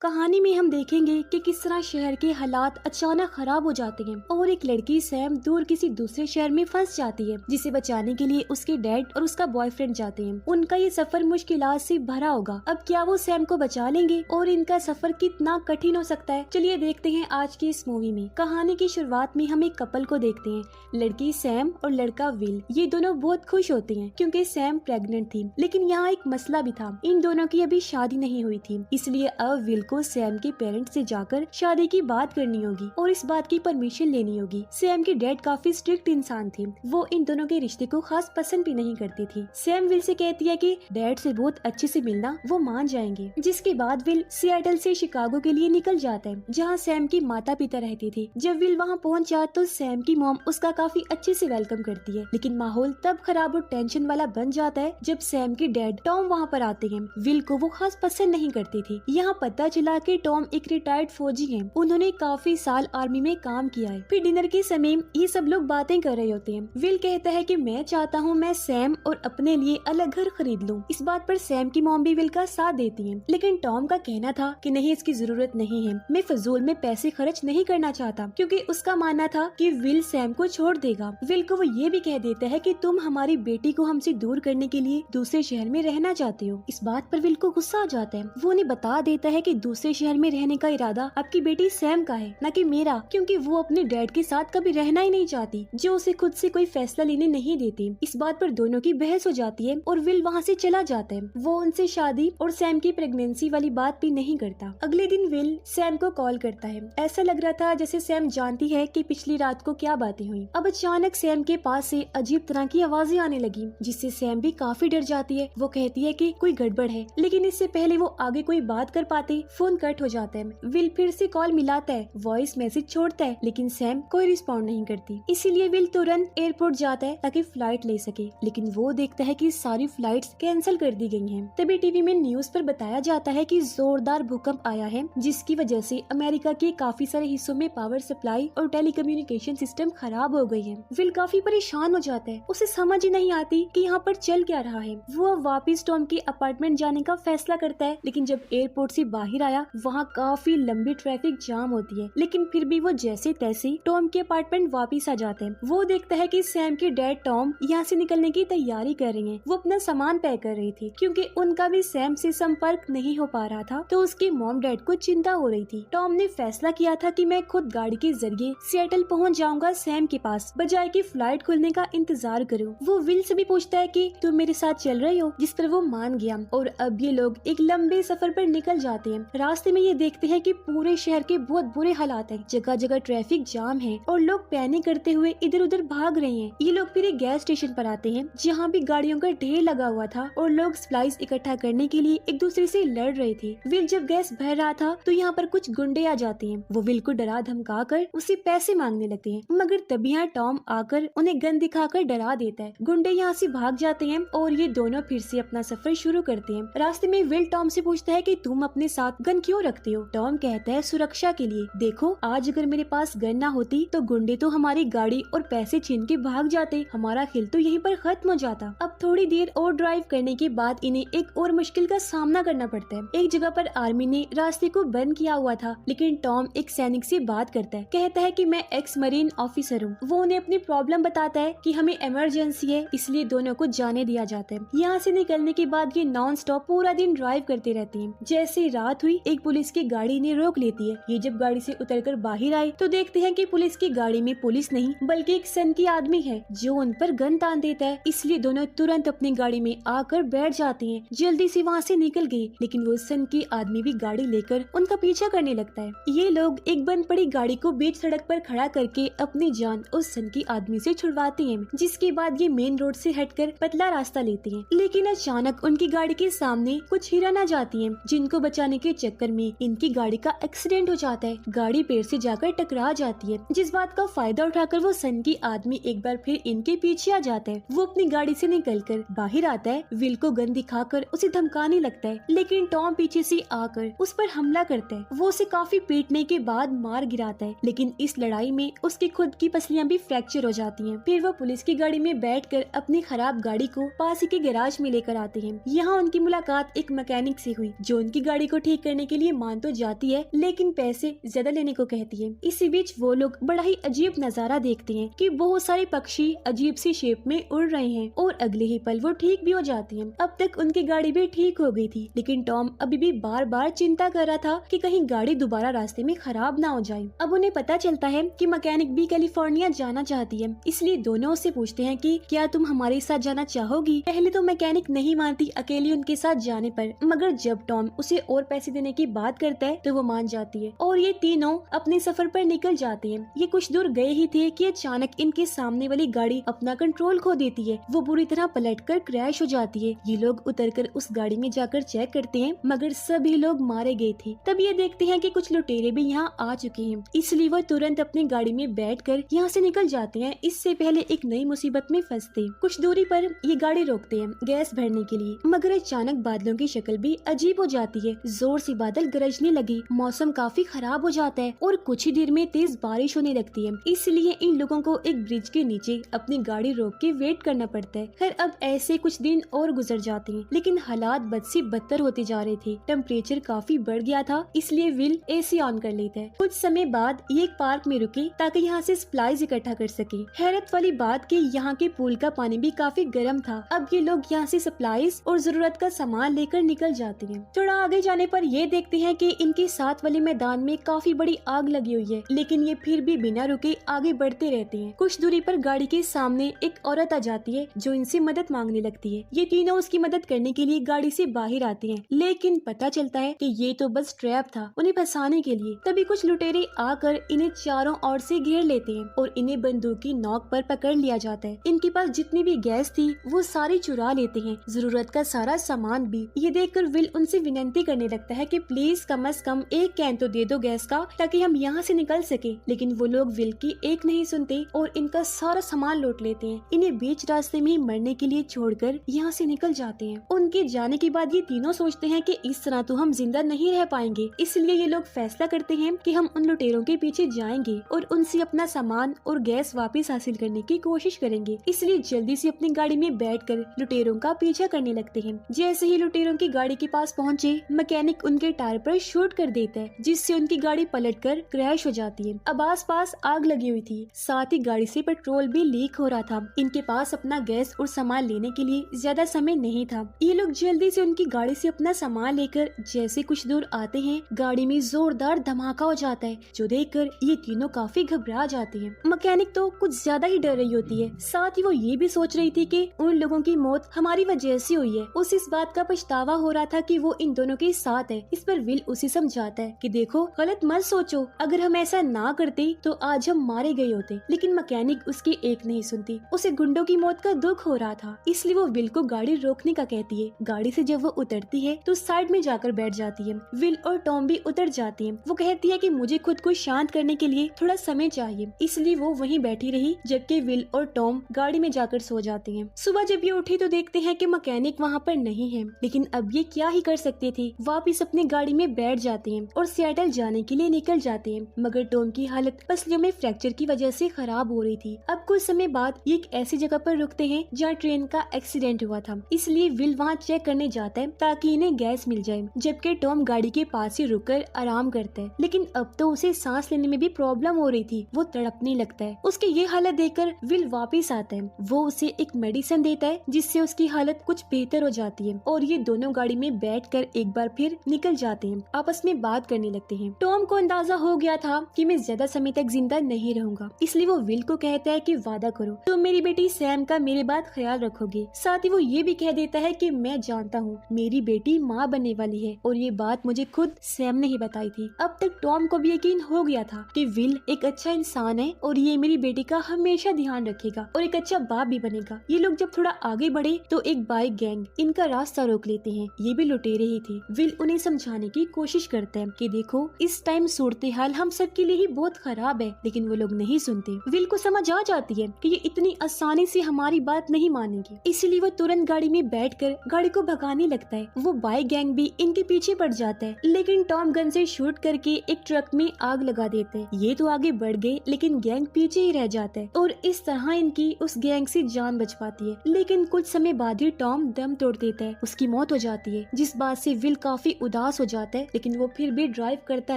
कहानी में हम देखेंगे कि किस तरह शहर के हालात अचानक खराब हो जाते हैं और एक लड़की सैम दूर किसी दूसरे शहर में फंस जाती है, जिसे बचाने के लिए उसके डैड और उसका बॉयफ्रेंड जाते हैं। उनका ये सफर मुश्किलात से भरा होगा। अब क्या वो सैम को बचा लेंगे और इनका सफर कितना कठिन हो सकता है, चलिए देखते हैं आज की इस मूवी में। कहानी की शुरुआत में हम एक कपल को देखते हैं, लड़की सैम और लड़का विल। ये दोनों बहुत खुश होते हैं क्योंकि सैम प्रेग्नेंट थी, लेकिन यहाँ एक मसला भी था, इन दोनों की अभी शादी नहीं हुई थी, इसलिए अब विल को सैम के पेरेंट्स से जाकर शादी की बात करनी होगी और इस बात की परमिशन लेनी होगी। सैम की डैड काफी स्ट्रिक्ट इंसान थी, वो इन दोनों के रिश्ते को खास पसंद भी नहीं करती थी। सैम विल से कहती है कि डैड से बहुत अच्छे से मिलना, वो मान जाएंगे। जिसके बाद विल सिएटल से शिकागो के लिए निकल जाता है, जहाँ सैम की माता पिता रहती थी। जब विल वहाँ पहुँचा तो सैम की मॉम उसका काफी अच्छे से वेलकम करती है, लेकिन माहौल तब खराब और टेंशन वाला बन जाता है जब सैम के डैड टॉम वहाँ पर आते हैं। विल को वो खास पसंद नहीं करती थी। यहाँ पता चला कि टॉम एक रिटायर्ड फौजी हैं। उन्होंने काफी साल आर्मी में काम किया है। फिर डिनर के समय ये सब लोग बातें कर रहे होते हैं। विल कहता है कि मैं चाहता हूँ मैं सैम और अपने लिए अलग घर खरीद लूँ। इस बात पर सैम की मॉम भी विल का साथ देती है, लेकिन टॉम का कहना था कि नहीं, इसकी जरूरत नहीं है, मैं फजूल में पैसे खर्च नहीं करना चाहता, क्योंकि उसका मानना था कि विल सैम को छोड़ देगा। विल को वो ये भी कह देता है कि तुम हमारी बेटी को हमसे दूर करने के लिए दूसरे शहर में रहना चाहते हो। इस बात पर विल को गुस्सा आ जाता है। वो उन्हें बता देता है कि दूसरे शहर में रहने का इरादा आपकी बेटी सैम का है, न कि मेरा, क्योंकि वो अपने डैड के साथ कभी रहना ही नहीं चाहती, जो उसे खुद से कोई फैसला लेने नहीं देती। इस बात पर दोनों की बहस हो जाती है और विल वहाँ से चला जाता है। वो उनसे शादी और सैम की प्रेगनेंसी वाली बात भी नहीं करता। अगले दिन विल सैम को कॉल करता है। ऐसा लग रहा था जैसे सैम जानती है कि पिछली रात को क्या बातें हुई। अब अचानक सैम के पास से अजीब तरह की आवाजें आने लगी, जिससे सैम भी काफी डर जाती है। वो कहती है कि कोई गड़बड़ है, लेकिन इससे पहले वो आगे कोई बात कर पाते फोन कट हो जाता है। विल फिर से कॉल मिलाता है, वॉइस मैसेज छोड़ता है, लेकिन सैम कोई रिस्पॉन्ड नहीं करती। इसीलिए विल तुरंत एयरपोर्ट जाता है ताकि फ्लाइट ले सके, लेकिन वो देखता है कि सारी फ्लाइट्स कैंसिल कर दी गई हैं। तभी टीवी में न्यूज पर बताया जाता है कि जोरदार भूकंप आया है, जिसकी वजह से अमेरिका के काफी सारे हिस्सों में पावर सप्लाई और टेलीकम्युनिकेशन सिस्टम खराब हो गई है। विल काफी परेशान हो जाता है, उसे समझ ही नहीं आती कि यहाँ पर चल क्या रहा है। वो अब वापिस टॉम के अपार्टमेंट जाने का फैसला करता है, लेकिन जब एयरपोर्ट से बाहर आया वहाँ काफी लंबी ट्रैफिक जाम होती है, लेकिन फिर भी वो जैसे तैसे टॉम के अपार्टमेंट वापिस आ जाते हैं। वो देखता है कि सैम के डैड टॉम यहाँ से निकलने की तैयारी कर रही हैं। वो अपना सामान पैक कर रही थी, क्योंकि उनका भी सैम से संपर्क नहीं हो पा रहा था, तो उसके मॉम डैड को चिंता हो रही थी। टॉम ने फैसला किया था कि मैं खुद गाड़ी के जरिए सिएटल पहुँच जाऊंगा सैम के पास, बजाय की फ्लाइट खुलने का इंतजार करूँ। वो विल से भी पूछता है कि तुम मेरे साथ चल रही हो, जिस पर वो मान गया और अब ये लोग एक लंबे सफर पर निकल जाते हैं। रास्ते में ये देखते हैं कि पूरे शहर के बहुत बुरे हालात हैं, जगह जगह ट्रैफिक जाम है और लोग पैनिक करते हुए इधर उधर भाग रहे हैं। ये लोग फिर एक गैस स्टेशन पर आते हैं, जहाँ भी गाड़ियों का ढेर लगा हुआ था और लोग सप्लाईज इकट्ठा करने के लिए एक दूसरे से लड़ रहे थे। विल जब गैस भर रहा था तो यहाँ पर कुछ गुंडे आ जाते हैं। वो विल को डरा धमका कर उसे पैसे मांगने लगते हैं, मगर तभी यहाँ टॉम आकर उन्हें गन दिखाकर डरा देता है। गुंडे यहाँ से भाग जाते हैं और ये दोनों फिर से अपना सफर शुरू करते हैं। रास्ते में विल टॉम से पूछता है कि तुम अपने साथ गन क्यों रखते हो? टॉम कहता है सुरक्षा के लिए। देखो, आज अगर मेरे पास गन ना होती तो गुंडे तो हमारी गाड़ी और पैसे छीन के भाग जाते, हमारा खेल तो यहीं पर खत्म हो जाता। अब थोड़ी देर और ड्राइव करने के बाद इन्हें एक और मुश्किल का सामना करना पड़ता है। एक जगह पर आर्मी ने रास्ते को बंद किया हुआ था, लेकिन टॉम एक सैनिक से बात करता है, कहता है कि मैं एक्स मरीन ऑफिसर हूँ। वो उन्हें अपनी प्रॉब्लम बताता है कि हमें इमरजेंसी है, इसलिए दोनों को जाने दिया जाता है। यहाँ से निकलने के बाद ये नॉन स्टॉप पूरा दिन ड्राइव करते रहते हैं। जैसे रात हुई, एक पुलिस की गाड़ी इन्हें रोक लेती है। ये जब गाड़ी से उतरकर बाहर आए तो देखते हैं कि पुलिस की गाड़ी में पुलिस नहीं बल्कि एक सन की आदमी है, जो उन पर गन तान देता है। इसलिए दोनों तुरंत अपनी गाड़ी में आकर बैठ जाते हैं। जल्दी से वहाँ से निकल गए, लेकिन वो सन की आदमी भी गाड़ी लेकर उनका पीछा करने लगता है। ये लोग एक बंद पड़ी गाड़ी को बीच सड़क पर खड़ा करके अपनी जान उस सन की आदमी से छुड़वाते हैं, जिसके बाद ये मेन रोड से हटकर पतला रास्ता लेते हैं। लेकिन अचानक उनकी गाड़ी के सामने कुछ हिरन आ जाती हैं, जिनको बचाने के चक्कर में इनकी गाड़ी का एक्सीडेंट हो जाता है। गाड़ी पेड़ से जाकर टकरा जाती है, जिस बात का फायदा उठाकर वो सन की आदमी एक बार फिर इनके पीछे आ जाता है। वो अपनी गाड़ी से निकलकर बाहर आता है, विल को गन दिखाकर उसे धमकाने लगता है, लेकिन टॉम पीछे से आकर उस पर हमला करता है। वो उसे काफी पीटने के बाद मार गिराता है, लेकिन इस लड़ाई में उसकी खुद की पसलियां भी फ्रैक्चर हो जाती हैं। फिर वो पुलिस की गाड़ी में बैठकर अपनी खराब गाड़ी को पास ही के गैराज में लेकर आते हैं। यहाँ उनकी मुलाकात एक मैकेनिक से हुई, जो उनकी गाड़ी को ठीक करने के लिए मान तो जाती है, लेकिन पैसे ज्यादा लेने को कहती है। इसी बीच वो लोग बड़ा ही अजीब नजारा देखते हैं कि बहुत सारे पक्षी अजीब सी शेप में उड़ रहे हैं और अगले ही पल वो ठीक भी हो जाती हैं। अब तक उनकी गाड़ी भी ठीक हो गई थी, लेकिन टॉम अभी भी बार बार चिंता कर रहा था कि कहीं गाड़ी दोबारा रास्ते में खराब ना हो जाए। अब उन्हें पता चलता है कि मैकेनिक भी कैलिफोर्निया जाना चाहती है, इसलिए दोनों उससे पूछते हैं कि क्या तुम हमारे साथ जाना चाहोगी। पहले तो मैकेनिक नहीं मानती अकेली उनके साथ जाने पर, मगर जब टॉम उसे और पैसे देने की बात करता है तो वो मान जाती है और ये तीनों अपने सफर पर निकल जाते हैं। ये कुछ दूर गए ही थे कि अचानक इनके सामने वाली गाड़ी अपना कंट्रोल खो देती है। वो बुरी तरह पलटकर क्रैश हो जाती है। ये लोग उतरकर उस गाड़ी में जाकर चेक करते हैं, मगर सभी लोग मारे गए थे। तब ये देखते हैं कि कुछ लुटेरे भी यहाँ आ चुके हैं, इसलिए वो तुरंत अपनी गाड़ी में बैठकर यहाँ से निकल जाते हैं, इससे पहले एक नई मुसीबत में फंसते। कुछ दूरी पर ये गाड़ी रोकते हैं गैस भरने के लिए, मगर अचानक बादलों की शक्ल भी अजीब हो जाती है। जोर से बादल गरजने लगे, मौसम काफी खराब हो जाता है और कुछ ही देर में तेज बारिश होने लगती है। इसलिए इन लोगों को एक ब्रिज के नीचे अपनी गाड़ी रोक के वेट करना पड़ता है। खैर अब ऐसे कुछ दिन और गुजर जाते हैं, लेकिन हालात बद से बदतर होते जा रहे थे। टेम्परेचर काफी बढ़ गया था, इसलिए विल एसी ऑन कर लेता है। कुछ समय बाद ये एक पार्क में रुके ताकि यहाँ से सप्लाईज इकट्ठा कर सके। हैरत वाली बात कि यहाँ के पूल का पानी भी काफी गर्म था। अब ये लोग यहाँ से सप्लाईज और जरूरत का सामान लेकर निकल जाते हैं। थोड़ा आगे जाने पर ये देखते हैं कि इनके साथ वाले मैदान में काफी बड़ी आग लगी हुई है, लेकिन ये फिर भी बिना रुके आगे बढ़ते रहते हैं। कुछ दूरी पर गाड़ी के सामने एक औरत आ जाती है जो इनसे मदद मांगने लगती है। ये तीनों उसकी मदद करने के लिए गाड़ी से बाहर आते हैं, लेकिन पता चलता है कि ये तो बस ट्रैप था उन्हें फंसाने के लिए। तभी कुछ लुटेरे आकर इन्हें चारों ओर से घेर लेते हैं और इन्हें बंदूक की नोक पर पकड़ लिया जाता है। इनके पास जितनी भी गैस थी वो सारी चुरा लेते हैं, जरूरत का सारा सामान भी। ये देखकर विल उनसे विनती करने लगता है कि प्लीज कम से कम एक कैन तो दे दो गैस का, ताकि हम यहाँ से निकल सके। लेकिन वो लोग विल की एक नहीं सुनते और इनका सारा सामान लूट लेते हैं। इन्हें बीच रास्ते में ही मरने के लिए छोड़कर यहाँ से निकल जाते हैं। उनके जाने के बाद ये तीनों सोचते हैं कि इस तरह तो हम जिंदा नहीं रह पाएंगे, इसलिए ये लोग फैसला करते हैं कि हम उन लुटेरों के पीछे जाएंगे और उनसे अपना सामान और गैस वापस हासिल करने की कोशिश करेंगे। इसलिए जल्दी से अपनी गाड़ी में बैठकर लुटेरों का पीछा करने लगते हैं। जैसे ही लुटेरों की गाड़ी के पास पहुंचे, मैकेनिक उनके टायर पर शूट कर देता है, जिससे उनकी गाड़ी पलटकर क्रैश हो जाती है। अब आसपास आग लगी हुई थी, साथ ही गाड़ी से पेट्रोल भी लीक हो रहा था। इनके पास अपना गैस और सामान लेने के लिए ज्यादा समय नहीं था। ये लोग जल्दी से उनकी गाड़ी से अपना सामान लेकर जैसे कुछ दूर आते हैं, गाड़ी में जोरदार धमाका हो जाता है, जो देखकर ये तीनों काफी घबरा जाते हैं। मैकेनिक तो कुछ ज्यादा ही डर रही होती है, साथ ही वो ये भी सोच रही थी कि उन लोगों की मौत हमारी वजह से हुई है। उसे इस बात का पछतावा हो रहा था कि वो इन दोनों के साथ है। इस पर विल उसे समझाता है कि देखो गलत मत सोचो, अगर हम ऐसा ना करते तो आज हम मारे गए होते। लेकिन मैकेनिक उसकी एक नहीं सुनती। उसे गुंडों की मौत का दुख हो रहा था, इसलिए वो विल को गाड़ी रोकने का कहती है। गाड़ी से जब वो उतरती है तो साइड में जाकर बैठ जाती है। विल और टॉम भी उतर जाते हैं। वो कहती है कि मुझे खुद को शांत करने के लिए थोड़ा समय चाहिए, इसलिए वो वहीं बैठी रही, जबकि विल और टॉम गाड़ी में जाकर सो जाते हैं। सुबह जब ये उठी तो देखते हैं कि मैकेनिक वहाँ पर नहीं है, लेकिन अब ये क्या ही कर सकते थे। वापिस अपनी गाड़ी में बैठ जाते हैं और सिएटल जाने के लिए निकल जाते हैं, मगर टॉम की हालत पसलियों में फ्रैक्चर की वजह से खराब हो रही थी। अब कुछ समय बाद ये एक ऐसी जगह पर रुकते हैं जहाँ ट्रेन का एक्सीडेंट हुआ था, इसलिए विल वहाँ चेक करने जाता है ताकि इन्हें गैस मिल जाए, जबकि टॉम गाड़ी के पास ही रुककर आराम करता है। लेकिन अब तो उसे सांस लेने में भी प्रॉब्लम हो रही थी, वो तड़पने लगता है। उसके ये हालत देखकर विल वापिस आता है। वो उसे एक मेडिसिन देता है जिससे उसकी हालत कुछ बेहतर हो जाती है और ये दोनों गाड़ी में बैठकर एक बार फिर निकल जाते हैं, आपस में बात करने लगते हैं। टॉम को अंदाजा हो गया था कि मैं ज्यादा समय तक जिंदा नहीं रहूंगा, इसलिए वो विल को कहता है कि वादा करो तुम मेरी बेटी सैम का मेरे बाद ख्याल रखोगे। साथ ही वो ये भी कह देता है कि मैं जानता हूँ मेरी बेटी माँ बनने वाली है और ये बात मुझे खुद सैम ने ही बताई थी। अब तक टॉम को भी यकीन हो गया था कि विल एक अच्छा इंसान है और ये मेरी बेटी का हमेशा ध्यान रखेगा और एक अच्छा बाप भी बनेगा। ये लोग जब थोड़ा आगे बढ़े तो एक बाइक गैंग इनका रास्ता रोक लेते हैं। ये भी लुटेरे ही थे। विल उन्हें समझाने की कोशिश करते हैं कि देखो इस टाइम सूरत हाल हम सब के लिए ही बहुत खराब है, लेकिन वो लोग नहीं सुनते। विल को समझ आ जाती है कि ये इतनी आसानी से हमारी बात नहीं मानेंगे, इसलिए वो तुरंत गाड़ी में बैठकर गाड़ी को भगाने लगता है। वो बाइक गैंग भी इनके पीछे पड़ जाता है, लेकिन टॉम गन से शूट करके एक ट्रक में आग लगा देते हैं। ये तो आगे बढ़ गए, लेकिन गैंग पीछे ही रह जाता है और इस तरह इनकी उस गैंग से जान बच पाती है। लेकिन कुछ समय बाद ही टॉम दम तोड़ देता है, उसकी मौत हो जाती है, जिस बात से विल काफी उदास उदास हो जाता है, लेकिन वो फिर भी ड्राइव करता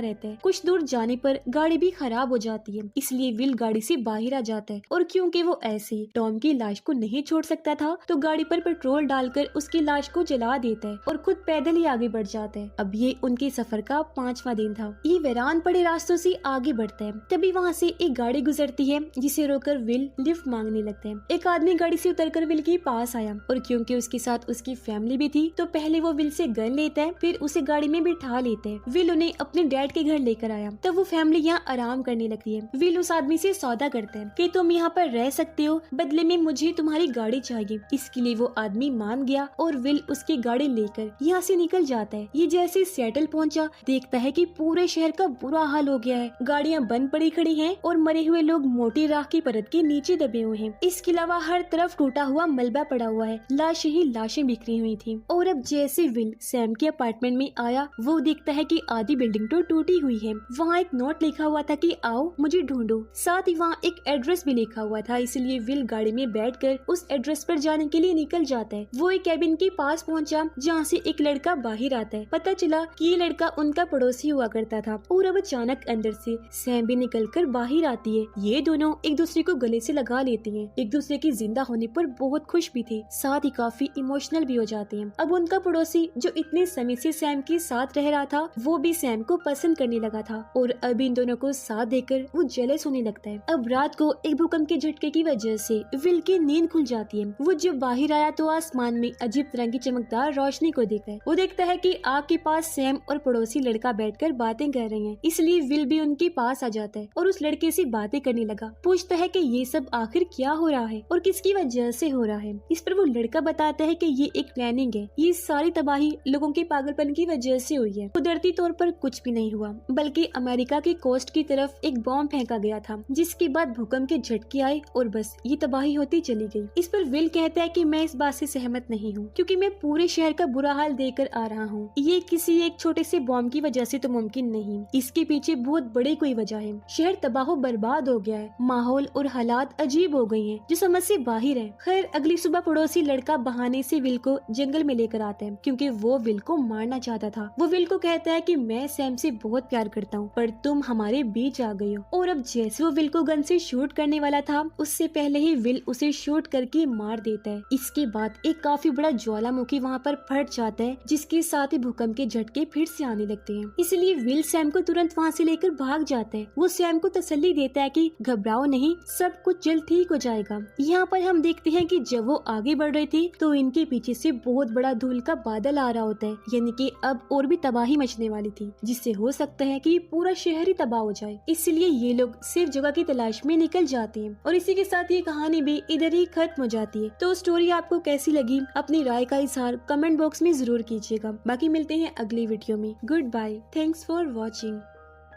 रहता है। कुछ दूर जाने पर गाड़ी भी खराब हो जाती है, इसलिए विल गाड़ी से बाहर आ जाता है और क्योंकि वो ऐसे टॉम की लाश को नहीं छोड़ सकता था तो गाड़ी पर पेट्रोल डालकर उसकी लाश को जला देता है और खुद पैदल ही आगे बढ़ जाता है। अब ये उनके सफर का 5वां दिन था। ये वीरान पड़े रास्तों से आगे बढ़ता है। तभी वहाँ से एक गाड़ी गुजरती है जिसे रोककर विल लिफ्ट मांगने लगता है। एक आदमी गाड़ी से उतरकर विल के पास आया और क्योंकि उसके साथ उसकी फैमिली भी थी तो पहले वो विल से गन लेता है, फिर उसे गाड़ी में बिठा लेते हैं। विल उन्हें अपने डैड के घर लेकर आया। तब वो फैमिली यहाँ आराम करने लगती है। विल उस आदमी से सौदा करते हैं कि तुम यहाँ पर रह सकते हो, बदले में मुझे तुम्हारी गाड़ी चाहिए। इसके लिए वो आदमी मान गया और विल उसकी गाड़ी लेकर यहाँ से निकल जाता है। ये जैसे सेटल पहुँचा देखता है कि पूरे शहर का बुरा हाल हो गया है। गाड़ियाँ बंद पड़ी खड़ी हैं और मरे हुए लोग मोटी राख की परत के नीचे दबे हुए हैं। इसके अलावा हर तरफ टूटा हुआ मलबा पड़ा हुआ है। लाशें ही लाशें बिखरी हुई थी। और अब जैसे विल सैम के अपार्टमेंट में आया वो देखता है कि आधी बिल्डिंग तो टूटी हुई है। वहाँ एक नोट लिखा हुआ था कि आओ मुझे ढूंढो। साथ ही वहाँ एक एड्रेस भी लिखा हुआ था, इसलिए विल गाड़ी में बैठकर उस एड्रेस पर जाने के लिए निकल जाता है। वो एक कैबिन के पास पहुँचा जहाँ से एक लड़का बाहर आता है। पता चला कि ये लड़का उनका पड़ोसी हुआ करता था। और अब अचानक अंदर से सैम भी निकलकर बाहर आती है। ये दोनों एक दूसरे को गले से लगा लेते हैं। एक दूसरे की जिंदा होने पर बहुत खुश भी थे, साथ ही काफी इमोशनल भी हो जाते हैं। अब उनका पड़ोसी जो इतने समय से सैम के साथ रह रहा था वो भी सैम को पसंद करने लगा था और अब इन दोनों को साथ देकर वो जेलस होने लगता है। अब रात को एक भूकंप के झटके की वजह से विल की नींद खुल जाती है। वो जब बाहर आया तो आसमान में अजीब तरह की चमकदार रोशनी को देखता है। वो देखता है कि आग के पास सैम और पड़ोसी लड़का बैठकर बातें कर रहे हैं, इसलिए विल भी उनके पास आ जाता है और उस लड़के से बातें करने लगा। पूछता है कि ये सब आखिर क्या हो रहा है और किसकी वजह से हो रहा है। इस पर वो लड़का बताता है कि ये एक प्लानिंग है, ये सारी तबाही लोगों के पागलपन की वजह से हुई है। कुदरती तौर पर कुछ भी नहीं हुआ, बल्कि अमेरिका की कोस्ट की तरफ एक बॉम्ब फेंका गया था, जिसके बाद भूकंप के झटके आए और बस ये तबाही होती चली गई। इस पर विल कहता है कि मैं इस बात से सहमत नहीं हूँ, क्योंकि मैं पूरे शहर का बुरा हाल देखकर आ रहा हूँ। ये किसी एक छोटे से बॉम्ब की वजह से तो मुमकिन नहीं, इसके पीछे बहुत बड़ी कोई वजह है। शहर तबाह बर्बाद हो गया है, माहौल और हालात अजीब हो गई हैं, जो समझ से बाहर है। खैर अगली सुबह पड़ोसी लड़का बहाने से विल को जंगल में लेकर आता है, क्योंकि वो विल को मारना चाहता था। वो विल को कहता है कि मैं सैम से बहुत प्यार करता हूँ, पर तुम हमारे बीच आ गई हो। और अब जैसे वो विल को गन से शूट करने वाला था, उससे पहले ही विल उसे शूट करके मार देता है। इसके बाद एक काफी बड़ा ज्वालामुखी वहाँ पर फट जाता है, जिसके साथ ही भूकंप के झटके फिर से आने लगते हैं। इसलिए विल सैम को तुरंत वहाँ से लेकर भाग जाता है। वो सैम को तसल्ली देता है कि घबराओ नहीं, सब कुछ जल्द ठीक हो जाएगा। यहाँ पर हम देखते हैं कि जब वो आगे बढ़ रही थी तो इनके पीछे से बहुत बड़ा धूल का बादल आ रहा होता है, यानी कि अब और भी तबाही मचने वाली थी, जिससे हो सकता है कि पूरा शहर ही तबाह हो जाए। इसलिए ये लोग सिर्फ जगह की तलाश में निकल जाते हैं और इसी के साथ ये कहानी भी इधर ही खत्म हो जाती है। तो स्टोरी आपको कैसी लगी अपनी राय का इजहार कमेंट बॉक्स में जरूर कीजिएगा। बाकी मिलते हैं अगली वीडियो में। Good bye, thanks for watching.